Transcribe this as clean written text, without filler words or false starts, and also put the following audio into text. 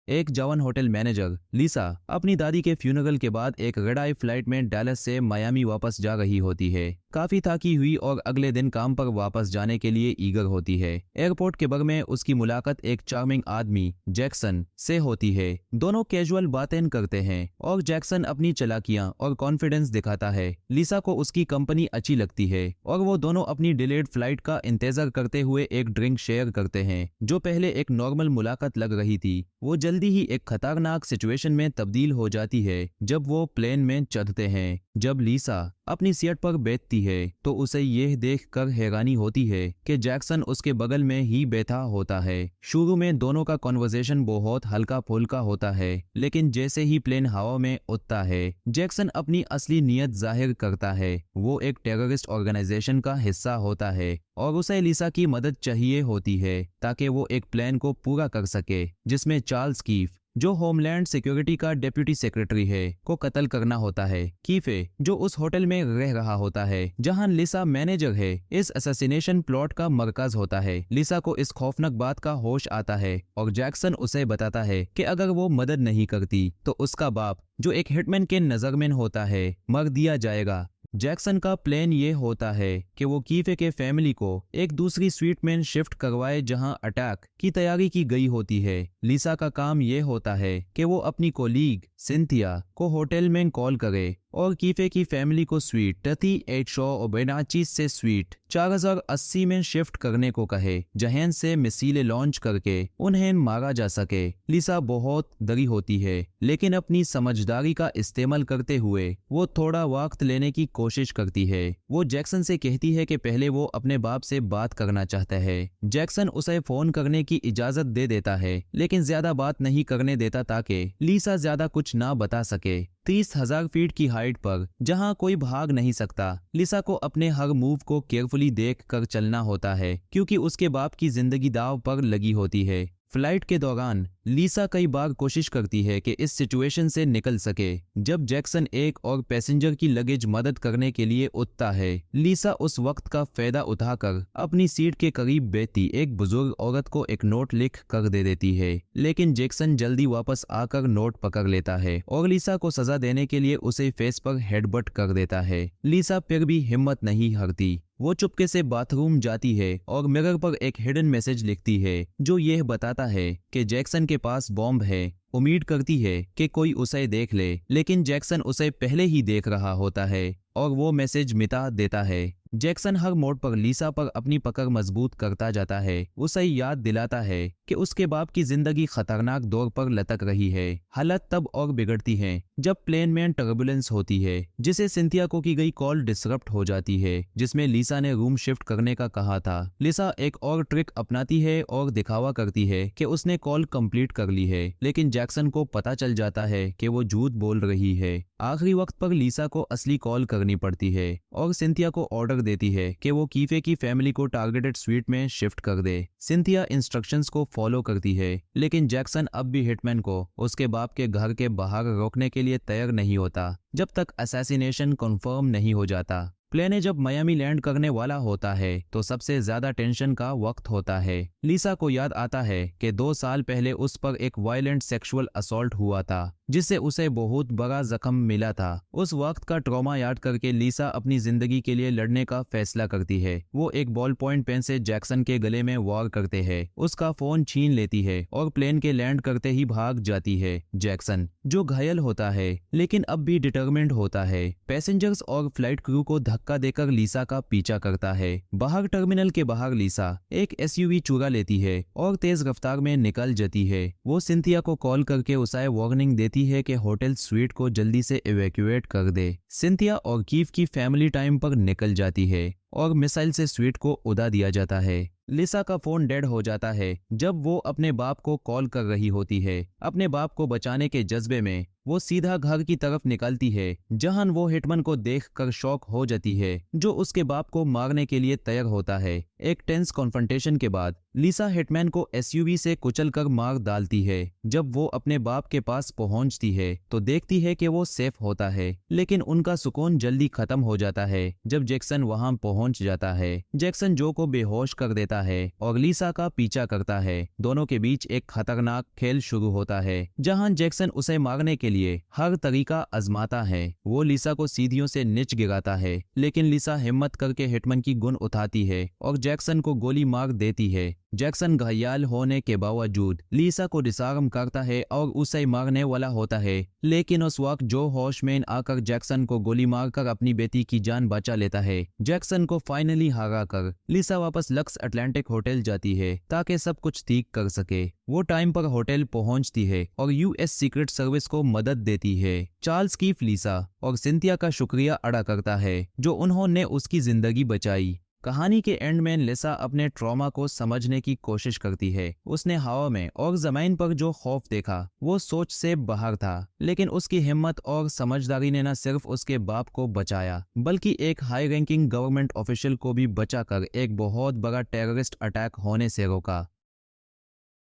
एक जवान hotel manager लिसा अपनी दादी के फ्यूनरल के बाद एक रेड आई फ्लाइट में डैलस से मायामी वापस जा रही होती है। काफी थकी हुई और अगले दिन काम पर वापस जाने के लिए ईगर होती है। एयरपोर्ट के बग में उसकी मुलाकात एक चार्मिंग आदमी जैक्सन से होती है। दोनों कैजुअल बातें करते हैं और जैक्सन अपनी चालाकियां और कॉन्फिडेंस दिखाता है। लिसा को उसकी कंपनी अच्छी लगती है और वो दोनों अपनी डिलेड फ्लाइट का इंतजार करते हुए एक ड्रिंक शेयर करते हैं। जो पहले एक नॉर्मल मुलाकात लग रही थी वो जल्दी ही एक खतरनाक सिचुएशन में तब्दील हो जाती है जब वो प्लेन में चढ़ते हैं। जब लिसा अपनी सीट पर बैठती है तो उसे यह देखकर हैरानी होती है कि जैक्सन उसके बगल में ही बैठा होता है। शुरू में दोनों का कॉन्वर्सेशन बहुत हल्का फुल्का होता है, लेकिन जैसे ही प्लेन हवा में उड़ता है जैक्सन अपनी असली नीयत जाहिर करता है। वो एक टेररिस्ट ऑर्गेनाइजेशन का हिस्सा होता है और उसे लिसा की मदद चाहिए होती है ताकि वो एक प्लान को पूरा कर सके जिसमें चार्ल्स कीफ, जो होमलैंड सिक्योरिटी का डिप्टी सेक्रेटरी है, को कत्ल करना होता है। कीफे, जो उस होटल में रह रहा होता है जहां लिसा मैनेजर है, इस असैसिनेशन प्लॉट का मरकज होता है। लिसा को इस खौफनाक बात का होश आता है और जैक्सन उसे बताता है कि अगर वो मदद नहीं करती तो उसका बाप, जो एक हिटमैन के नजरमैन होता है, मर दिया जाएगा। जैक्सन का प्लान ये होता है कि वो कीफे के फैमिली को एक दूसरी स्वीट में शिफ्ट करवाए जहां अटैक की तैयारी की गई होती है। लिसा का काम ये होता है कि वो अपनी कोलीग सिंथिया को होटल में कॉल करे और कीफे की फैमिली को स्वीट 38 और बेनाचीज से स्वीट 4080 में शिफ्ट करने को कहे, जहां से मिसाइलें लॉन्च करके उन्हें मारा जा सके। लिसा बहुत डरी होती है, लेकिन अपनी समझदारी का इस्तेमाल करते हुए वो थोड़ा वक्त लेने की कोशिश करती है। वो जैक्सन से कहती है कि पहले वो अपने बाप से बात करना चाहता है। जैक्सन उसे फोन करने की इजाजत दे देता है, लेकिन ज्यादा बात नहीं करने देता ताकि लिसा ज्यादा कुछ ना बता सके। 30,000 फीट की हाइट पर जहां कोई भाग नहीं सकता, लिसा को अपने हर मूव को केयरफुली देख कर चलना होता है क्योंकि उसके बाप की जिंदगी दांव पर लगी होती है। फ्लाइट के दौरान लिसा कई बार कोशिश करती है कि इस सिचुएशन से निकल सके। जब जैक्सन एक और पैसेंजर की लगेज मदद करने के लिए उठता है, लिसा उस वक्त का फायदा उठाकर अपनी सीट के करीब बैठी एक बुजुर्ग औरत को एक नोट लिख कर दे देती है, लेकिन जैक्सन जल्दी वापस आकर नोट पकड़ लेता है और लिसा को सजा देने के लिए उसे फेस पर हेडबट कर देता है। लिसा फिर भी हिम्मत नहीं हारती। वो चुपके से बाथरूम जाती है और मिरर पर एक हिडन मैसेज लिखती है जो यह बताता है कि जैक्सन के पास बॉम्ब है। उम्मीद करती है कि कोई उसे देख ले, लेकिन जैक्सन उसे पहले ही देख रहा होता है और वो मैसेज मिटा देता है। जैक्सन हर मोड़ पर लिसा पर अपनी पकड़ मजबूत करता जाता है, उसे याद दिलाता है कि उसके बाप की जिंदगी खतरनाक दौर पर लटक रही है। हालत तब और बिगड़ती है जब प्लेन में टर्बुलेंस होती है, जिसे सिंथिया को की गई कॉल डिसरप्ट हो जाती है जिसमें लिसा ने रूम शिफ्ट करने का कहा था। लिसा एक और ट्रिक अपनाती है और दिखावा करती है कि उसने कॉल कंप्लीट कर ली है, लेकिन जैक्सन को पता चल जाता है कि वो झूठ बोल रही है। आखिरी वक्त पर लिसा को असली कॉल करनी पड़ती है और सिंथिया को ऑर्डर देती है कि वो कीफे की फैमिली को टारगेटेड स्वीट में शिफ्ट कर दे। सिंथिया इंस्ट्रक्शंस को फॉलो करती है, लेकिन जैक्सन अब भी हिटमैन को उसके बाप के घर के बाहर रोकने के लिए तैयार नहीं होता जब तक असैसिनेशन कंफर्म नहीं हो जाता। प्लेन जब मायामी लैंड करने वाला होता है तो सबसे ज्यादा टेंशन का वक्त होता है। लिसा को याद आता है कि 2 साल पहले उस पर एक वायलेंट सेक्सुअल असॉल्ट हुआ था जिससे उसे बहुत बड़ा जख्म मिला था। उस वक्त का ट्रॉमा याद करके लिसा अपनी जिंदगी के लिए लड़ने का फैसला करती है। वो एक बॉल पॉइंट पेन से जैक्सन के गले में वार करते हैं, उसका फोन छीन लेती है और प्लेन के लैंड करते ही भाग जाती है। जैक्सन, जो घायल होता है लेकिन अब भी डिटरमिन्ड होता है, पैसेंजर्स और फ्लाइट क्रू को धक्का देकर लिसा का पीछा करता है। बाहर टर्मिनल के बाहर लिसा एक एसयूवी चुरा लेती है और तेज रफ्तार में निकल जाती है। वो सिंथिया को कॉल करके उसे वार्निंग देती है कि होटल स्वीट को जल्दी से इवैक्यूएट कर दे। सिंथिया और कीफ की फैमिली टाइम पर निकल जाती है और मिसाइल से स्वीट को उड़ा दिया जाता है। लिसा का फोन डेड हो जाता है जब वो अपने बाप को कॉल कर रही होती है। अपने बाप को बचाने के जज्बे में वो सीधा घर की तरफ निकलती है, जहां वो हिटमैन को देखकर शॉक हो जाती है जो उसके बाप को मारने के लिए तैयार होता है। एक टेंस कॉन्फ्रंटेशन के बाद लिसा हिटमैन को एसयूवी से कुचलकर मार डालती है। जब वो अपने बाप के पास पहुंचती है तो देखती है कि वो सेफ होता है, लेकिन उनका सुकून जल्दी खत्म हो जाता है जब जैक्सन वहां पहुंच जाता है। जैक्सन जो को बेहोश कर देता लेता है और लीसा का पीछा करता है। दोनों के बीच एक खतरनाक खेल शुरू होता है जहां जैक्सन उसे मारने के लिए हर तरीका आजमाता है। वो लीसा को सीढ़ियों से नीचे गिराता है, लेकिन लीसा हिम्मत करके हिटमैन की गन उठाती है और जैक्सन को गोली मार देती है। जैक्सन घायल होने के बावजूद लीसा को डिसआर्म करता है और उसे मारने वाला होता है, लेकिन उस वक्त जो हॉर्समैन आकर जैक्सन को गोली मारकर अपनी बेटी की जान बचा लेता है। जैक्सन को फाइनली हराकर लीसा वापस लक्स अटलांटिक होटल जाती है ताकि सब कुछ ठीक कर सके। वो टाइम पर होटल पहुंचती है और यूएस सीक्रेट सर्विस को मदद देती है। चार्ल्स कीफ लीसा और सिंथिया का शुक्रिया अदा करता है जो उन्होंने उसकी जिंदगी बचाई। कहानी के एंड में लिसा अपने ट्रॉमा को समझने की कोशिश करती है। उसने हवा में और जमीन पर जो खौफ देखा वो सोच से बाहर था, लेकिन उसकी हिम्मत और समझदारी ने न सिर्फ उसके बाप को बचाया बल्कि एक हाई रैंकिंग गवर्नमेंट ऑफिशियल को भी बचाकर एक बहुत बड़ा टेररिस्ट अटैक होने से रोका।